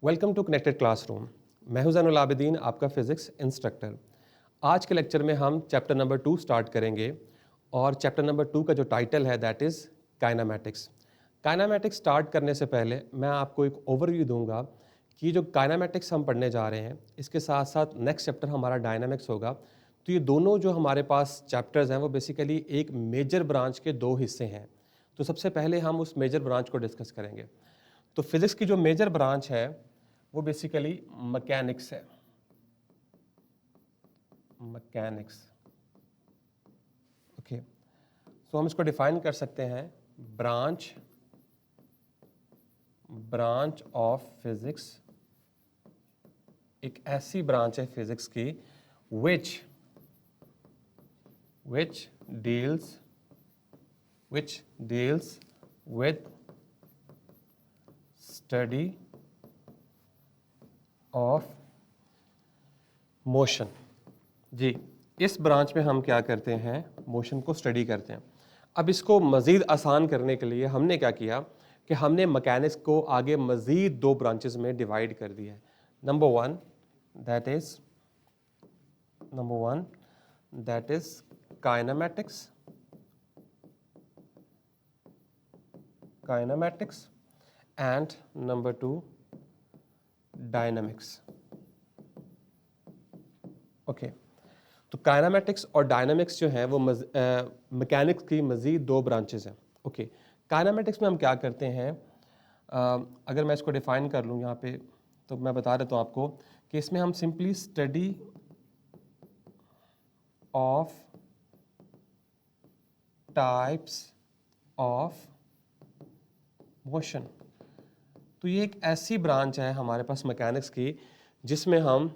Welcome to connected classroom. मैं हूं ज़ैनुल आबिदीन, आपका फिज़िक्स इंस्ट्रक्टर। आज के लेक्चर में हम चैप्टर नंबर 2 स्टार्ट करेंगे और चैप्टर नंबर 2 का जो टाइटल है that is kinematics. Kinematics start करने से पहले मैं आपको एक ओवरव्यू दूंगा कि जो काइनेमैटिक्स हम पढ़ने जा रहे हैं इसके साथ साथ नेक्स्ट चैप्टर हमारा डायनामिक्स होगा। तो ये दोनों जो हमारे पास चैप्टर्स हैं वो बेसिकली एक मेजर ब्रांच के दो हिस्से हैं। तो सबसे पहले हम उस मेजर ब्रांच को डिस्कस करेंगे। तो फिज़िक्स की जो मेजर ब्रांच है वो बेसिकली मैकेनिक्स है। Mechanics, okay. सो हम इसको डिफाइन कर सकते हैं ब्रांच ऑफ फिजिक्स, एक ऐसी ब्रांच है फिजिक्स की which deals with study of motion. जी, इस ब्रांच में हम क्या करते हैं, मोशन को स्टडी करते हैं। अब इसको मज़ीद आसान करने के लिए हमने क्या किया कि हमने मैकेनिक्स को आगे मज़ीद दो ब्रांचेस में डिवाइड कर दिया है। Number one that is kinematics and number two dynamics. Okay, तो काइनेमैटिक्स और डायनामिक्स जो है वो मैकेनिक्स की मज़ीद दो ब्रांचेस हैं। ओके, काइनेमैटिक्स में हम क्या करते हैं, अगर मैं इसको डिफाइन कर लूँ यहाँ पे तो मैं बता देता हूँ आपको कि इसमें हम simply study of types of motion. तो ये एक ऐसी ब्रांच है हमारे पास मैकेनिक्स की जिसमें हम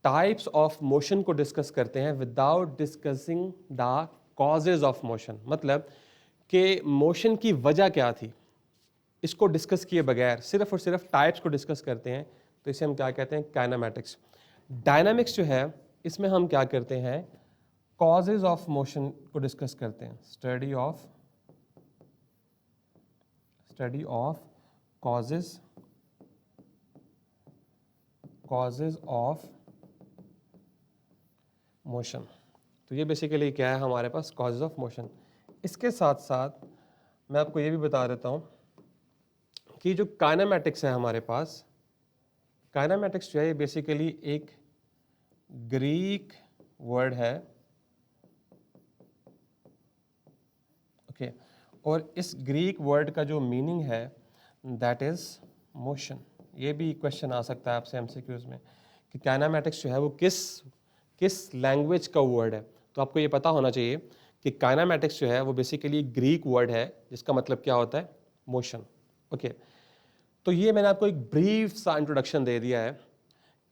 टाइप्स ऑफ मोशन को डिस्कस करते हैं without discussing the causes of motion. मतलब कि मोशन की वजह क्या थी, इसको डिस्कस किए बगैर सिर्फ और सिर्फ टाइप्स को डिस्कस करते हैं, तो इसे हम क्या कहते हैं, काइनेमैटिक्स। डायनामिक्स जो है इसमें हम क्या करते हैं, कॉजेज ऑफ मोशन को डिस्कस करते हैं, study of causes of motion. तो ये बेसिकली क्या है हमारे पास, कॉजेज ऑफ मोशन। इसके साथ साथ मैं आपको ये भी बता देता हूँ कि जो काइनेमैटिक्स है हमारे पास, काइनेमैटिक्स जो है ये बेसिकली एक ग्रीक वर्ड है। ओके, और इस ग्रीक वर्ड का जो मीनिंग है दैट इज मोशन। ये भी क्वेश्चन आ सकता है आपसे एमसीक्यूज में कि काइनेमैटिक्स जो है वो किस लैंग्वेज का वर्ड है। तो आपको ये पता होना चाहिए कि काइनेमैटिक्स जो है वो बेसिकली ग्रीक वर्ड है जिसका मतलब क्या होता है, मोशन। ओके, तो ये मैंने आपको एक ब्रीफ सा इंट्रोडक्शन दे दिया है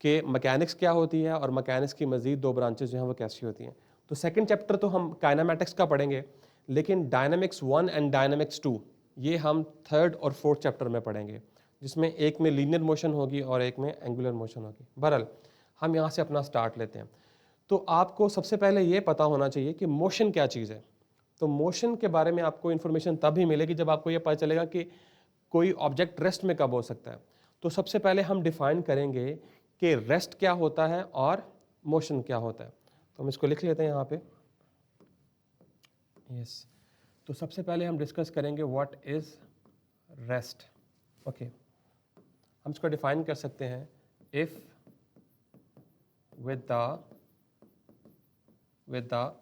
कि मैकेनिक्स क्या होती है और मैकेनिक्स की मजीद दो ब्रांचेस जो हैं वो कैसी होती हैं। तो सेकंड चैप्टर तो हम काइनेमैटिक्स का पढ़ेंगे, लेकिन डायनामिक्स 1 एंड डायनामिक्स 2 ये हम थर्ड और फोर्थ चैप्टर में पढ़ेंगे, जिसमें एक में लीनियर मोशन होगी और एक में एंगुलर मोशन होगी। बहरहाल हम यहाँ से अपना स्टार्ट लेते हैं। तो आपको सबसे पहले ये पता होना चाहिए कि मोशन क्या चीज़ है। तो मोशन के बारे में आपको इन्फॉर्मेशन तब ही मिलेगी जब आपको ये पता चलेगा कि कोई ऑब्जेक्ट रेस्ट में कब हो सकता है। तो सबसे पहले हम डिफाइन करेंगे कि रेस्ट क्या होता है और मोशन क्या होता है। तो हम इसको लिख लेते हैं यहाँ पे, यस। तो सबसे पहले हम डिस्कस करेंगे व्हाट इज रेस्ट। ओके, हम इसको डिफाइन कर सकते हैं, if with the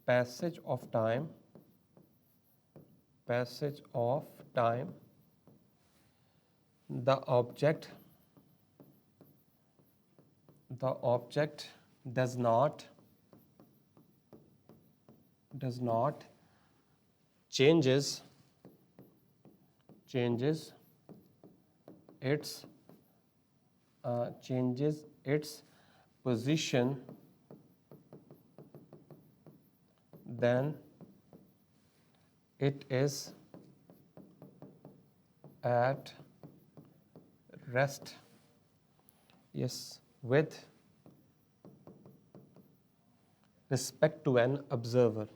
passage of time the object does not changes its position, then it is at rest, yes, with respect to an observer।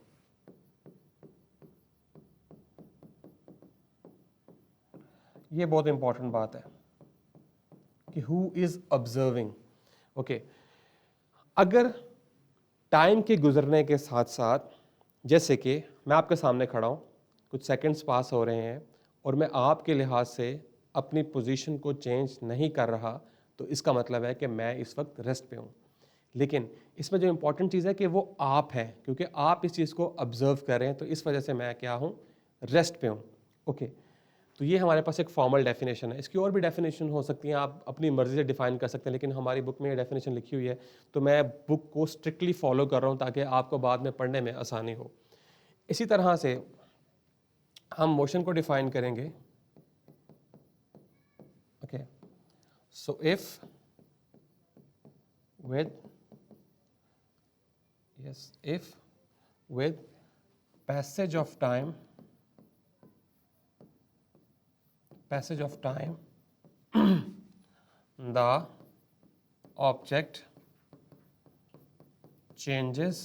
ये बहुत इंपॉर्टेंट बात है कि हु इज ऑब्जर्विंग। ओके, अगर टाइम के गुजरने के साथ साथ, जैसे कि मैं आपके सामने खड़ा हूँ, कुछ सेकंड्स पास हो रहे हैं और मैं आपके लिहाज से अपनी पोजीशन को चेंज नहीं कर रहा, तो इसका मतलब है कि मैं इस वक्त रेस्ट पे हूँ। लेकिन इसमें जो इम्पोर्टेंट चीज़ है कि वो आप हैं, क्योंकि आप इस चीज़ को ऑब्जर्व कर रहे हैं, तो इस वजह से मैं क्या हूँ, रेस्ट पे हूँ। ओके, तो ये हमारे पास एक फॉर्मल डेफिनेशन है। इसकी और भी डेफिनेशन हो सकती हैं, आप अपनी मर्जी से डिफाइन कर सकते हैं, लेकिन हमारी बुक में ये डेफिनेशन लिखी हुई है, तो मैं बुक को स्ट्रिक्टली फॉलो कर रहा हूँ ताकि आपको बाद में पढ़ने में आसानी हो। इसी तरह से हम मोशन को डिफाइन करेंगे। Okay, so if with if with passage of time the object changes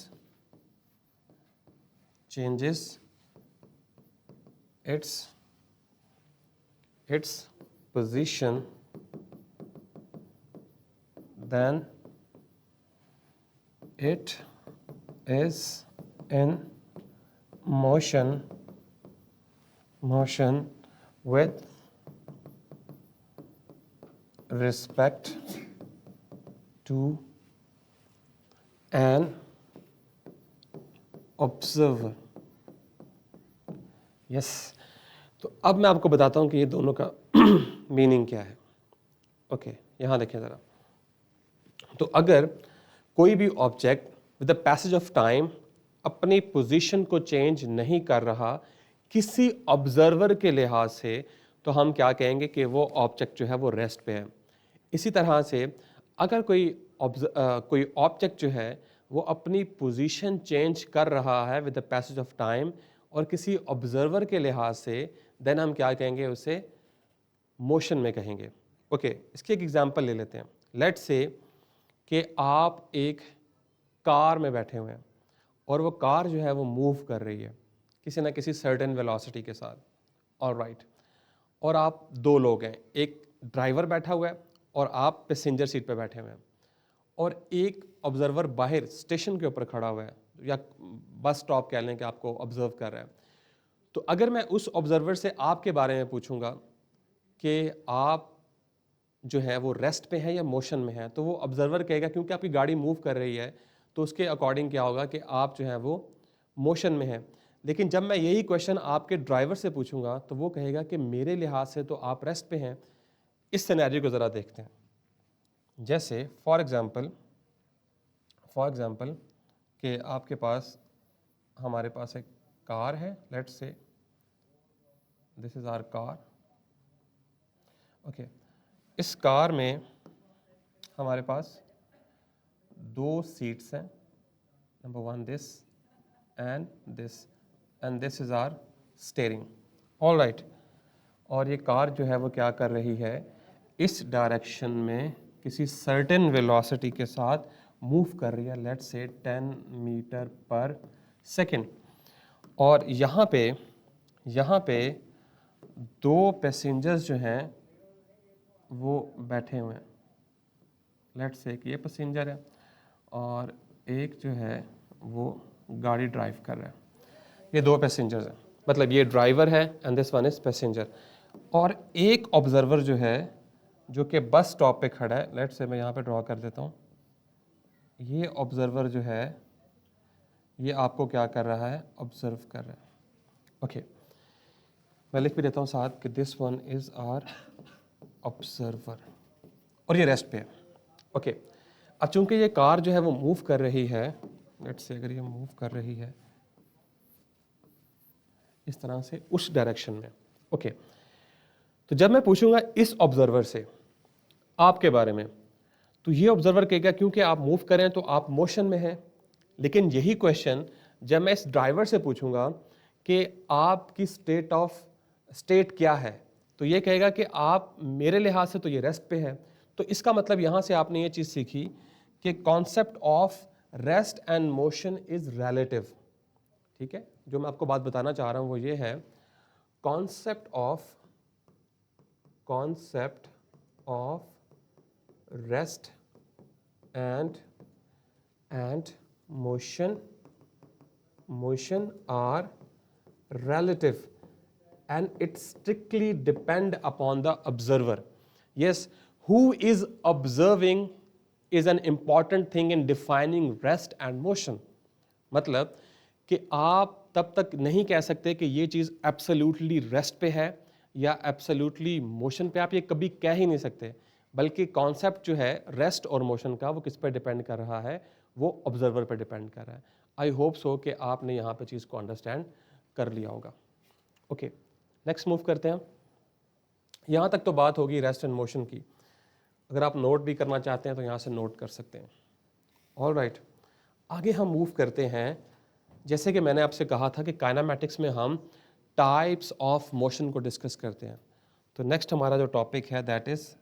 its position, then it is in motion with respect to an observer। Yes, तो अब मैं आपको बताता हूं कि ये दोनों का मीनिंग क्या है। ओके, यहां देखें ज़रा। तो अगर कोई भी object with the passage of time अपनी पोजीशन को चेंज नहीं कर रहा किसी ऑब्जर्वर के लिहाज से, तो हम क्या कहेंगे कि वो ऑब्जेक्ट जो है वो रेस्ट पे है। इसी तरह से अगर कोई ऑब्जेक्ट जो है वो अपनी पोजीशन चेंज कर रहा है with the passage of time और किसी ऑब्जर्वर के लिहाज से, देन हम क्या कहेंगे, उसे मोशन में कहेंगे। ओके, इसकी एक एग्जांपल ले लेते हैं। लेट्स से कि आप एक कार में बैठे हुए हैं और वो कार जो है वो मूव कर रही है किसी ना किसी सर्टेन वेलोसिटी के साथ। ऑलराइट, और आप दो लोग हैं, एक ड्राइवर बैठा हुआ है और आप पैसेंजर सीट पे बैठे हुए हैं, और एक ऑब्जर्वर बाहर स्टेशन के ऊपर खड़ा हुआ है या बस स्टॉप कह लें कि आपको ऑब्जर्व कर रहा है। तो अगर मैं उस ऑब्जर्वर से आपके बारे में पूछूंगा कि आप जो है वो रेस्ट पे है या मोशन में है, तो वो ऑब्जर्वर कहेगा, क्योंकि आपकी गाड़ी मूव कर रही है तो उसके अकॉर्डिंग क्या होगा कि आप जो है वो मोशन में है। लेकिन जब मैं यही क्वेश्चन आपके ड्राइवर से पूछूंगा तो वो कहेगा कि मेरे लिहाज से तो आप रेस्ट पे हैं। इस सिनेरियो को ज़रा देखते हैं। जैसे फॉर एग्जांपल कि आपके पास, हमारे पास एक कार है, let's say this is our car. Okay, इस कार में हमारे पास दो सीट्स हैं, number one this and this is our steering. All right, और ये कार जो है वो क्या कर रही है, इस डायरेक्शन में किसी सर्टेन वेलोसिटी के साथ मूव कर रही है, लेट्स से 10 मीटर पर सेकेंड। और यहाँ पे दो पैसेंजर्स जो हैं वो बैठे हुए हैं। लेट्स से कि ये पैसेंजर है और एक जो है वो गाड़ी ड्राइव कर रहा है। ये दो पैसेंजर्स हैं, मतलब ये ड्राइवर है and this one is passenger. और एक ऑब्जर्वर जो है जो कि बस स्टॉप पे खड़ा है, लेट्स से मैं यहाँ पे ड्रॉ कर देता हूँ। ये ऑब्जर्वर जो है ये आपको क्या कर रहा है, ऑब्जर्व कर रहा है। ओके, मैं लिख भी देता हूँ साथ कि this one is our observer, और ये रेस्ट पे है। ओके, अब चूंकि ये कार जो है वो मूव कर रही है, लेट्स से अगर ये मूव कर रही है इस तरह से उस डायरेक्शन में। ओके, तो जब मैं पूछूंगा इस ऑब्जर्वर से आपके बारे में, तो ये ऑब्जर्वर कहेगा क्योंकि आप मूव करें तो आप मोशन में हैं। लेकिन यही क्वेश्चन जब मैं इस ड्राइवर से पूछूंगा कि आपकी स्टेट क्या है, तो ये कहेगा कि आप मेरे लिहाज से तो ये रेस्ट पे है। तो इसका मतलब यहां से आपने ये चीज सीखी कि concept of rest and motion is relative. ठीक है, जो मैं आपको बात बताना चाह रहा हूं वो ये है, concept of rest and motion are relative and it strictly depend upon the observer. Yes, who is observing is an important thing in defining rest and motion. मतलब कि आप तब तक नहीं कह सकते कि ये चीज़ एब्सोल्युटली रेस्ट पे है या एब्सोल्युटली मोशन पे, आप ये कभी कह ही नहीं सकते, बल्कि कॉन्सेप्ट जो है रेस्ट और मोशन का वो किस पे डिपेंड कर रहा है, वो ऑब्जर्वर पे डिपेंड कर रहा है। आई होप सो कि आपने यहाँ पे चीज़ को अंडरस्टैंड कर लिया होगा। ओके, नेक्स्ट मूव करते हैं। यहाँ तक तो बात होगी रेस्ट एंड मोशन की। अगर आप नोट भी करना चाहते हैं तो यहाँ से नोट कर सकते हैं। ऑल राइट, आगे हम मूव करते हैं। जैसे कि मैंने आपसे कहा था कि काइनेमैटिक्स में हम टाइप्स ऑफ मोशन को डिस्कस करते हैं, तो नेक्स्ट हमारा जो टॉपिक है that is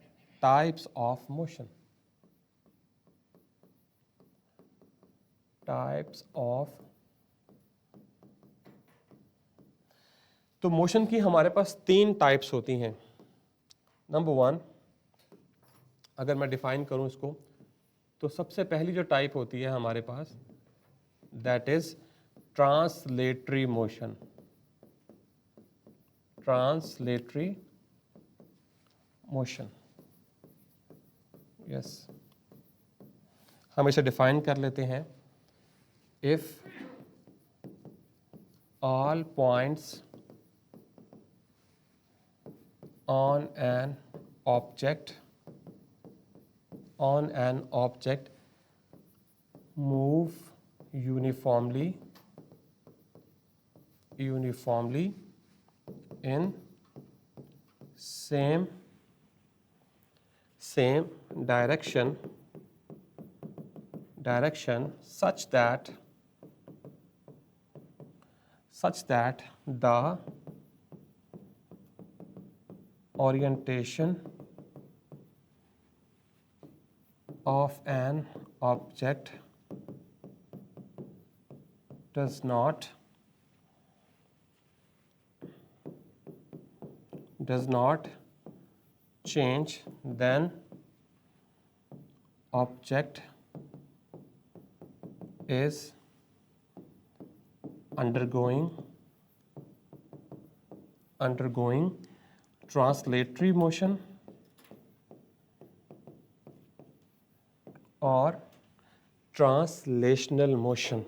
types of motion. Types of, तो मोशन की हमारे पास 3 टाइप्स होती हैं। नंबर 1, अगर मैं डिफाइन करूं इसको, तो सबसे पहली जो टाइप होती है हमारे पास that is translatory motion. Translatory motion, yes, हम इसे डिफाइन कर लेते हैं। If all points on an object move uniformly in same direction such that the orientation of an object does not change, then object is undergoing translatory motion or translational motion।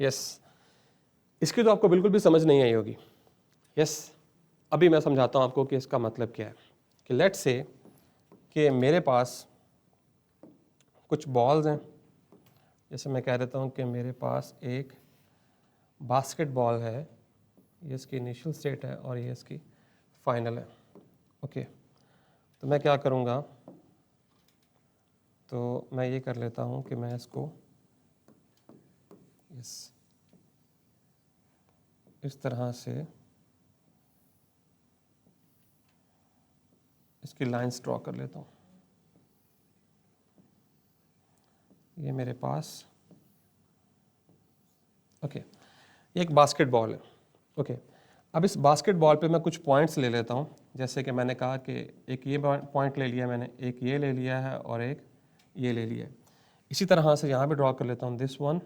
Yes, इसकी तो आपको बिल्कुल भी समझ नहीं आई होगी। Yes, अभी मैं समझाता हूं आपको कि इसका मतलब क्या है। कि लेट्स से कि मेरे पास कुछ बॉल्स हैं। जैसे मैं कह देता हूँ कि मेरे पास एक बास्केटबॉल है, ये इसकी इनिशियल स्टेट है और ये इसकी फाइनल है। ओके, तो मैं क्या करूँगा, तो मैं ये कर लेता हूँ कि मैं इसको इस तरह से इसकी लाइंस ड्रॉ कर लेता हूँ। ये मेरे पास ओके, ये एक बास्केटबॉल है। ओके, अब इस बास्केटबॉल पे मैं कुछ पॉइंट्स ले लेता हूँ। जैसे कि मैंने कहा कि एक ये पॉइंट ले लिया मैंने, एक ये ले लिया है और एक ये ले लिया है। इसी तरह से यहाँ पे ड्रॉ कर लेता हूँ this one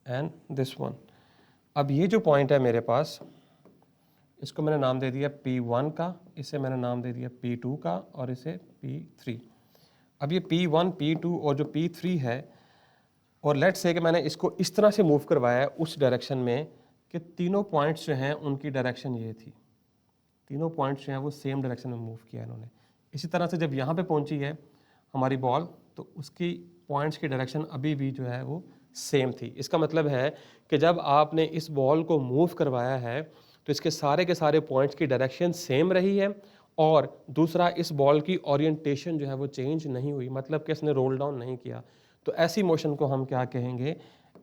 and this one. अब ये जो पॉइंट है मेरे पास, इसको मैंने नाम दे दिया P1 का, इसे मैंने नाम दे दिया P2 का और इसे P3। अब ये P1, P2 और जो P3 है, और लेट्स से कि मैंने इसको इस तरह से मूव करवाया है उस डायरेक्शन में कि तीनों पॉइंट्स जो हैं उनकी डायरेक्शन ये थी। तीनों पॉइंट्स जो हैं वो सेम डायरेक्शन में मूव किया इन्होंने। इसी तरह से जब यहाँ पे पहुँची है हमारी बॉल, तो उसकी पॉइंट्स की डायरेक्शन अभी भी जो है वो सेम थी। इसका मतलब है कि जब आपने इस बॉल को मूव करवाया है तो इसके सारे के सारे पॉइंट्स की डायरेक्शन सेम रही है, और दूसरा इस बॉल की ओरिएंटेशन जो है वो चेंज नहीं हुई, मतलब कि इसने रोल डाउन नहीं किया। तो ऐसी मोशन को हम क्या कहेंगे,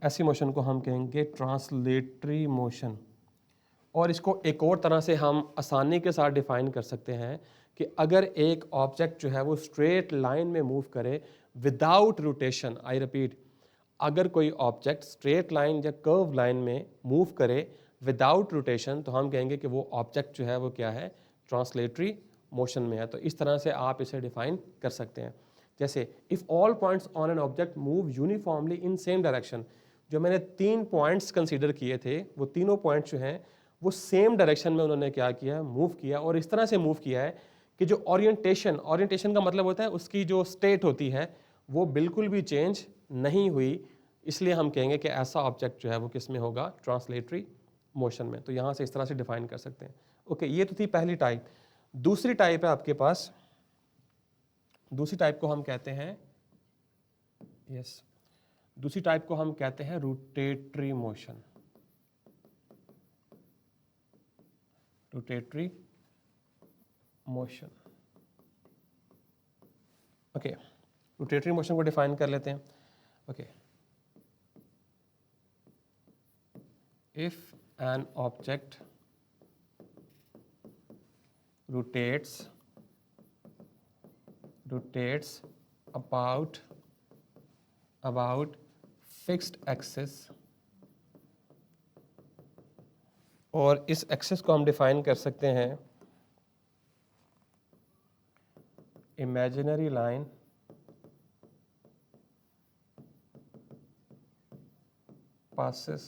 ऐसी मोशन को हम कहेंगे ट्रांसलेटरी मोशन। और इसको एक और तरह से हम आसानी के साथ डिफाइन कर सकते हैं कि अगर एक ऑब्जेक्ट जो है वो स्ट्रेट लाइन में मूव करे विदाउट रोटेशन, आई रिपीट, अगर कोई ऑब्जेक्ट स्ट्रेट लाइन या कर्व लाइन में मूव करे विदाउट रोटेशन तो हम कहेंगे कि वो ऑब्जेक्ट जो है वो क्या है, ट्रांसलेटरी मोशन में है। तो इस तरह से आप इसे डिफाइन कर सकते हैं। जैसे if all points on an object move uniformly in same direction, जो मैंने 3 पॉइंट्स कंसीडर किए थे वो तीनों पॉइंट्स जो हैं वो सेम डायरेक्शन में उन्होंने क्या किया, मूव किया, और इस तरह से मूव किया है कि जो ओरिएंटेशन का मतलब होता है उसकी जो स्टेट होती है वो बिल्कुल भी चेंज नहीं हुई, इसलिए हम कहेंगे कि ऐसा ऑब्जेक्ट जो है वो किस में होगा, ट्रांसलेटरी मोशन में। तो यहाँ से इस तरह से डिफाइन कर सकते हैं। ओके, ये तो थी पहली टाइप। दूसरी टाइप है आपके पास, दूसरी टाइप को हम कहते हैं दूसरी टाइप को हम कहते हैं rotatory motion. Rotatory motion, okay, rotatory motion को डिफाइन कर लेते हैं। Okay, if an object rotates about fixed axis, और इस एक्सिस को हम डिफाइन कर सकते हैं imaginary line passes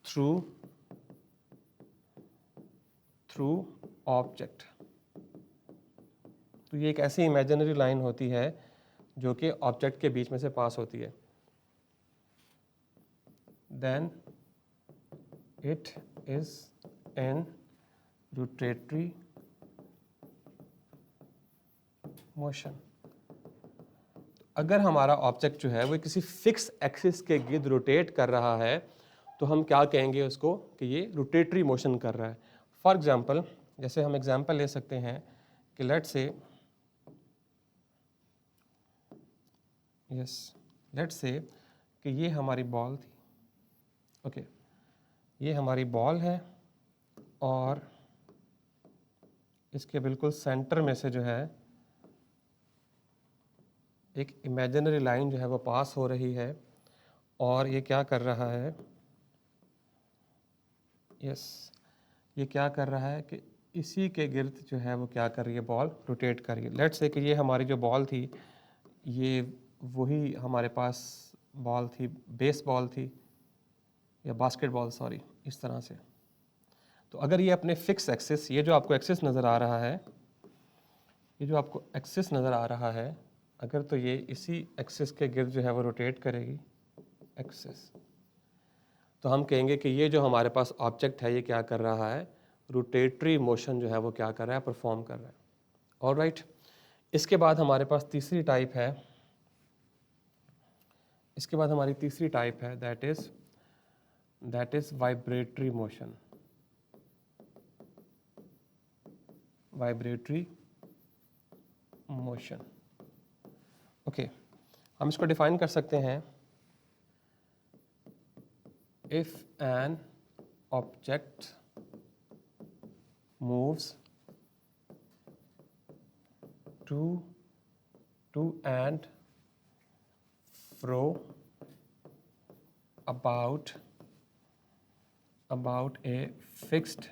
through object. तो ये एक ऐसी इमेजिनरी लाइन होती है जो कि ऑब्जेक्ट के बीच में से पास होती है। Then it is in rotatory motion. अगर हमारा ऑब्जेक्ट जो है वो किसी फिक्स एक्सिस के गिर्द रोटेट कर रहा है तो हम क्या कहेंगे उसको कि ये रोटेटरी मोशन कर रहा है। फॉर एग्जाम्पल, जैसे हम एग्जाम्पल ले सकते हैं कि लेट्स से कि ये हमारी बॉल थी। ओके, ये हमारी बॉल है और इसके बिल्कुल सेंटर में से जो है एक इमेजिनरी लाइन जो है वो पास हो रही है, और ये क्या कर रहा है, ये क्या कर रहा है कि इसी के गिर्द जो है वो क्या कर रही है, बॉल रोटेट कर रही है। लेट्स से कि ये हमारी जो बॉल थी ये वही हमारे पास बॉल थी, बेस बॉल थी या बास्केटबॉल, सॉरी, इस तरह से। तो अगर ये अपने फिक्स एक्सिस, ये जो आपको एक्सिस नज़र आ रहा है, ये जो आपको एक्सिस नज़र आ रहा है, अगर तो ये इसी एक्सिस के गिर्द जो है वो रोटेट करेगी एक्सिस, तो हम कहेंगे कि ये जो हमारे पास ऑब्जेक्ट है ये क्या कर रहा है, रोटेटरी मोशन जो है वो क्या कर रहा है, परफॉर्म कर रहा है। ऑलराइट, इसके बाद हमारे पास तीसरी टाइप है, इसके बाद हमारी तीसरी टाइप है that is vibratory motion. Vibratory motion, okay, हम इसको डिफाइन कर सकते हैं। If an object moves to and fro about a fixed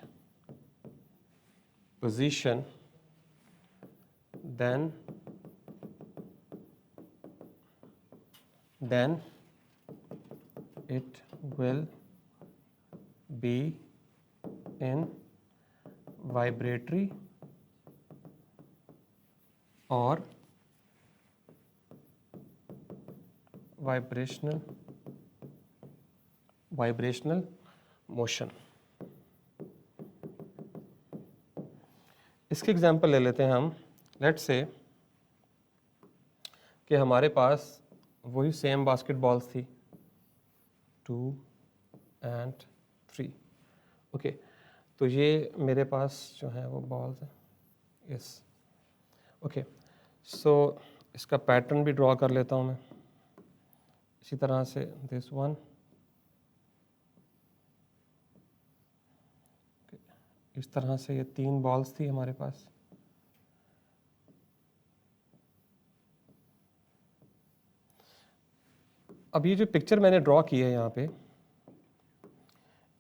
position, then it will be in vibratory और वाइब्रेशनल मोशन। इसके एग्जांपल ले लेते हैं हम। लेट्स से कि हमारे पास वही सेम बास्केटबॉल्स थी 2 and 3, ओके, तो ये मेरे पास जो है वो बॉल्स है, यस, ओके। सो इसका पैटर्न भी ड्रॉ कर लेता हूँ मैं इसी तरह से। दिस वन, इस तरह से ये 3 बॉल्स थी हमारे पास, अब ये जो पिक्चर मैंने ड्रॉ की है यहाँ पे,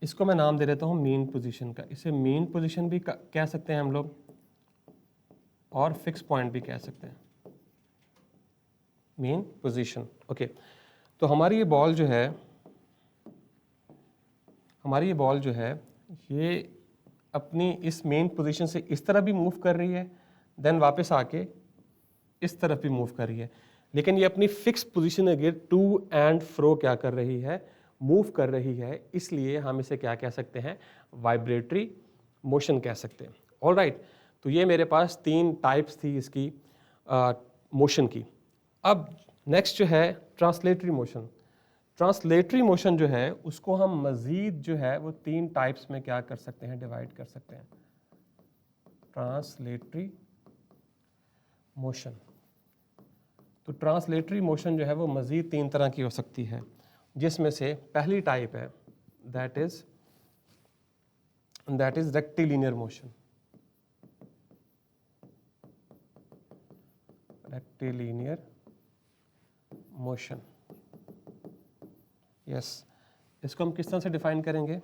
इसको मैं नाम दे देता हूँ मीन पोजीशन का। इसे मीन पोजीशन भी कह सकते हैं हम लोग, और फिक्स पॉइंट भी कह सकते हैं, मीन पोजीशन। ओके, तो हमारी ये बॉल जो है ये अपनी इस मेन पोजीशन से इस तरह भी मूव कर रही है, देन वापस आके इस तरफ भी मूव कर रही है, लेकिन ये अपनी फिक्स पोजीशन अगर टू एंड फ्रो क्या कर रही है, मूव कर रही है, इसलिए हम इसे क्या कह सकते हैं, वाइब्रेटरी मोशन कह सकते हैं। ऑलराइट, तो ये मेरे पास 3 टाइप्स थी इसकी मोशन की। अब नेक्स्ट जो है ट्रांसलेटरी मोशन। ट्रांसलेटरी मोशन जो है उसको हम मज़ीद जो है वो 3 टाइप्स में क्या कर सकते हैं, डिवाइड कर सकते हैं। ट्रांसलेटरी मोशन, तो ट्रांसलेटरी मोशन जो है वो मज़ीद 3 तरह की हो सकती है, जिसमें से पहली टाइप है that is rectilinear motion. Rectilinear motion, yes, इसको हम किस तरह से डिफाइन करेंगे?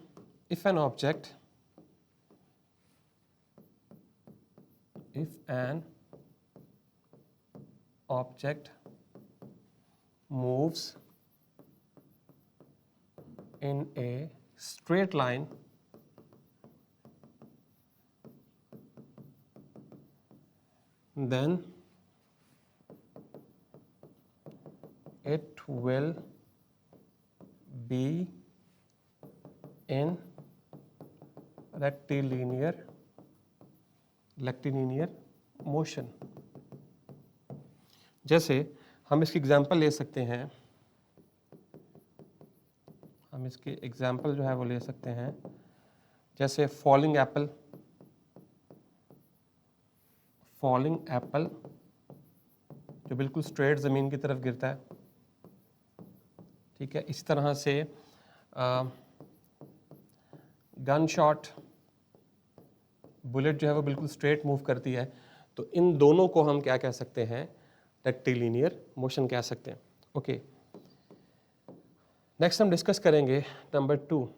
If an object moves in a straight line then it will be in rectilinear motion। जैसे हम इसकी एग्जांपल ले सकते हैं, हम इसके एग्जांपल जो है वो ले सकते हैं, जैसे फॉलिंग एप्पल जो बिल्कुल स्ट्रेट ज़मीन की तरफ गिरता है, ठीक है। इस तरह से गन शॉट, बुलेट जो है वो बिल्कुल स्ट्रेट मूव करती है, तो इन दोनों को हम क्या कह सकते हैं, रेक्टिलिनियर मोशन कह सकते हैं। ओके, नेक्स्ट हम डिस्कस करेंगे number 2,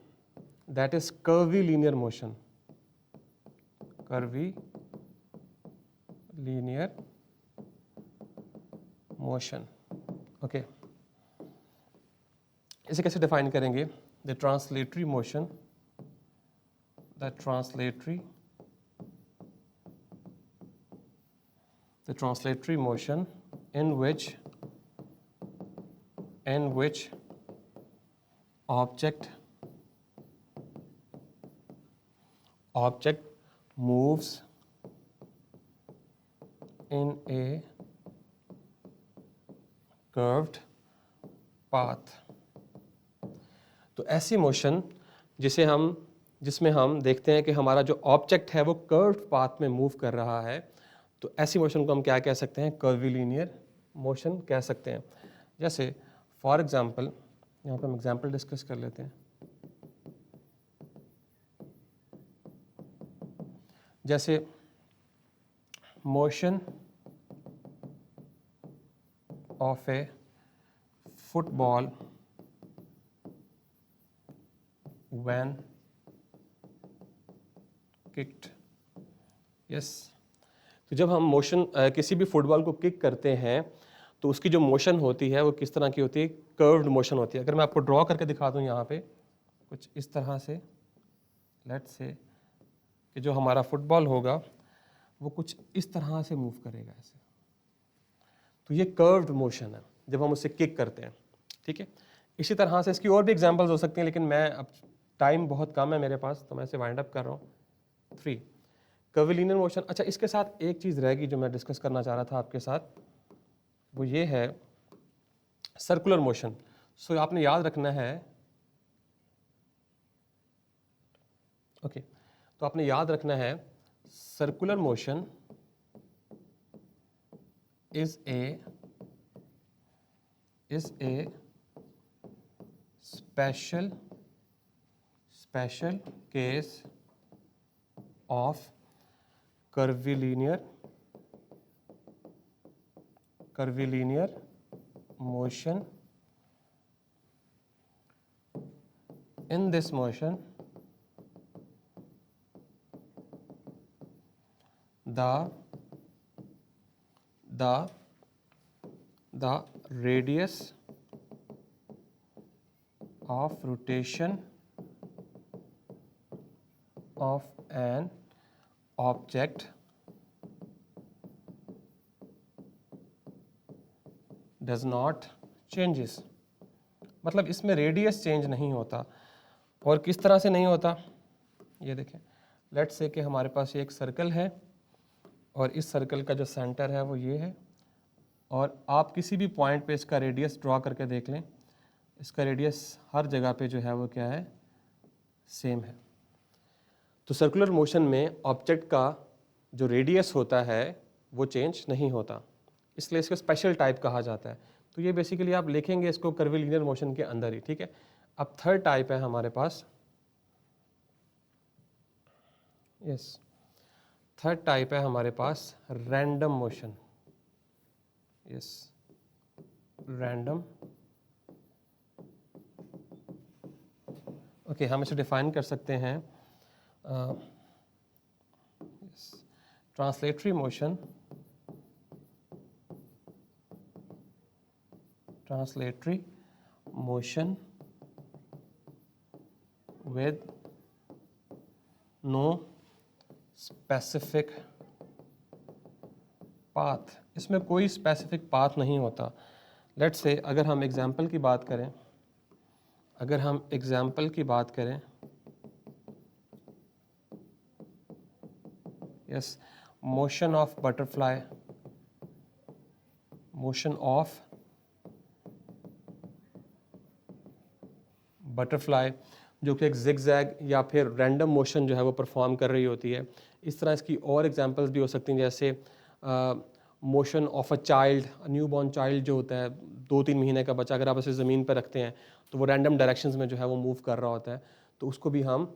that is curvilinear motion. Curvilinear motion, okay, इसे कैसे डिफाइन करेंगे? The translatory motion in which object moves in a curved path। तो ऐसी मोशन जिसमें हम देखते हैं कि हमारा जो ऑब्जेक्ट है वो कर्व्ड पाथ में मूव कर रहा है, तो ऐसी मोशन को हम क्या कह सकते हैं, कर्वीलिनियर मोशन कह सकते हैं। जैसे फॉर एग्जांपल, यहाँ पे हम एग्जांपल डिस्कस कर लेते हैं। जैसे motion of A football when kicked, yes। तो जब हम मोशन किसी भी फुटबॉल को किक करते हैं तो उसकी जो मोशन होती है वो किस तरह की होती है, कर्व्ड मोशन होती है। अगर मैं आपको ड्रॉ करके दिखा दूं यहाँ पे कुछ इस तरह से, लेट्स से कि जो हमारा फुटबॉल होगा वो कुछ इस तरह से मूव करेगा ऐसे, तो ये कर्व्ड मोशन है जब हम उसे किक करते हैं, ठीक है। इसी तरह से इसकी और भी एग्जांपल्स हो सकती हैं, लेकिन मैं अब टाइम बहुत कम है मेरे पास, तो मैं इसे वाइंड अप कर रहा हूँ। 3 कर्वीलिनियर मोशन। अच्छा, इसके साथ एक चीज़ रहेगी जो मैं डिस्कस करना चाह रहा था आपके साथ, वो ये है सर्कुलर मोशन। सो आपने याद रखना है, ओके, तो आपने याद रखना है circular motion is a special case of curvilinear motion in this motion the radius of rotation of an object does not changes। मतलब इसमें रेडियस चेंज नहीं होता। और किस तरह से नहीं होता, ये देखें, लेट्स से कि हमारे पास ये एक सर्कल है और इस सर्कल का जो सेंटर है वो ये है, और आप किसी भी पॉइंट पे इसका रेडियस ड्रॉ करके देख लें, इसका रेडियस हर जगह पे जो है वो क्या है, सेम है। तो सर्कुलर मोशन में ऑब्जेक्ट का जो रेडियस होता है वो चेंज नहीं होता, इसलिए इसको स्पेशल टाइप कहा जाता है। तो ये बेसिकली आप लिखेंगे इसको कर्वीलिनियर मोशन के अंदर ही, ठीक है। अब थर्ड टाइप है हमारे पास, यस, थर्ड टाइप है हमारे पास random motion. Yes, random. Okay, हम इसे डिफाइन कर सकते हैं, translatory motion, translatory motion with no specific path। इसमें कोई स्पेसिफिक पाथ नहीं होता। लेट्स से अगर हम एग्जाम्पल की बात करें, yes, motion of butterfly, motion of butterfly जो कि एक जिगजैग या फिर रैंडम मोशन जो है वो परफॉर्म कर रही होती है। इस तरह इसकी और एग्जांपल्स भी हो सकती हैं, जैसे motion of a child, new born child जो होता है, 2-3 महीने का बच्चा, अगर आप उसे ज़मीन पर रखते हैं तो वो रैंडम डायरेक्शंस में जो है वो मूव कर रहा होता है, तो उसको भी हम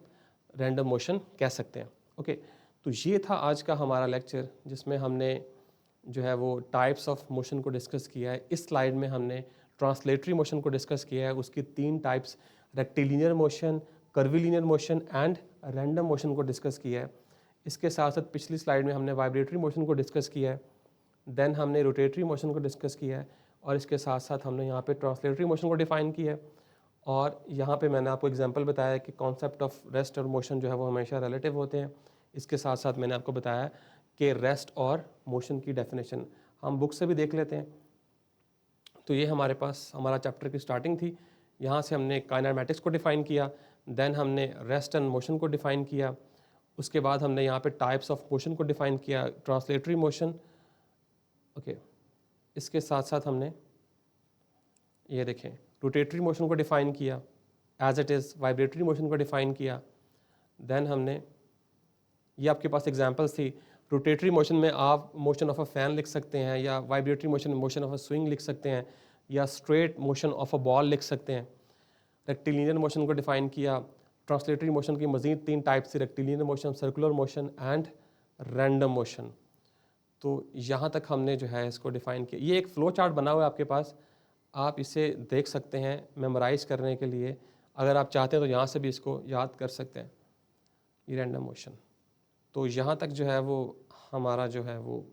रैंडम मोशन कह सकते हैं। ओके, तो ये था आज का हमारा लेक्चर, जिसमें हमने जो है वो टाइप्स ऑफ मोशन को डिस्कस किया है। इस स्लाइड में हमने ट्रांसलेटरी मोशन को डिस्कस किया है, उसकी 3 types, rectilinear motion, curvilinear motion and random motion को डिस्कस किया है। इसके साथ साथ पिछली स्लाइड में हमने वाइब्रेटरी मोशन को डिस्कस किया है, देन हमने रोटेटरी मोशन को डिस्कस किया है, और इसके साथ साथ हमने यहाँ पे ट्रांसलेटरी मोशन को डिफाइन किया है। और यहाँ पे मैंने आपको एग्जांपल बताया कि कॉन्सेप्ट ऑफ रेस्ट और मोशन जो है वो हमेशा रिलेटिव होते हैं। इसके साथ साथ मैंने आपको बताया कि रेस्ट और मोशन की डेफिनेशन हम बुक से भी देख लेते हैं। तो ये हमारे पास हमारा चैप्टर की स्टार्टिंग थी। यहाँ से हमने काइनेमैटिक्स को डिफ़ाइन किया, देन हमने रेस्ट एंड मोशन को डिफ़ाइन किया, उसके बाद हमने यहाँ पे टाइप्स ऑफ मोशन को डिफ़ाइन किया, ट्रांसलेटरी मोशन। ओके, इसके साथ साथ हमने ये देखें रोटेटरी मोशन को डिफ़ाइन किया as it is, vibratory motion को डिफ़ाइन किया, देन हमने ये आपके पास एग्जांपल्स थी। रोटेटरी मोशन में आप मोशन ऑफ अ फैन लिख सकते हैं, या वाइब्रेटरी मोशन में मोशन ऑफ अ स्विंग लिख सकते हैं, या straight motion of a ball लिख सकते हैं। रेक्टिलिनियर मोशन को डिफ़ाइन किया। ट्रांसलेटरी मोशन की मज़ीद 3 टाइप्स थी, rectilinear motion, circular motion and random motion. तो यहाँ तक हमने जो है इसको डिफ़ाइन किया। ये एक फ़्लो चार्ट बना हुआ है आपके पास, आप इसे देख सकते हैं मेमोराइज़ करने के लिए। अगर आप चाहते हैं तो यहाँ से भी इसको याद कर सकते हैं, ये रैंडम मोशन। तो यहाँ तक जो है वो हमारा जो है वो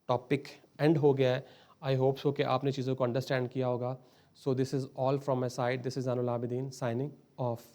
टॉपिक एंड हो गया है। आई होप सो कि आपने चीज़ों को अंडरस्टैंड किया होगा। So this is all from my side, this is Anul Abidin signing off.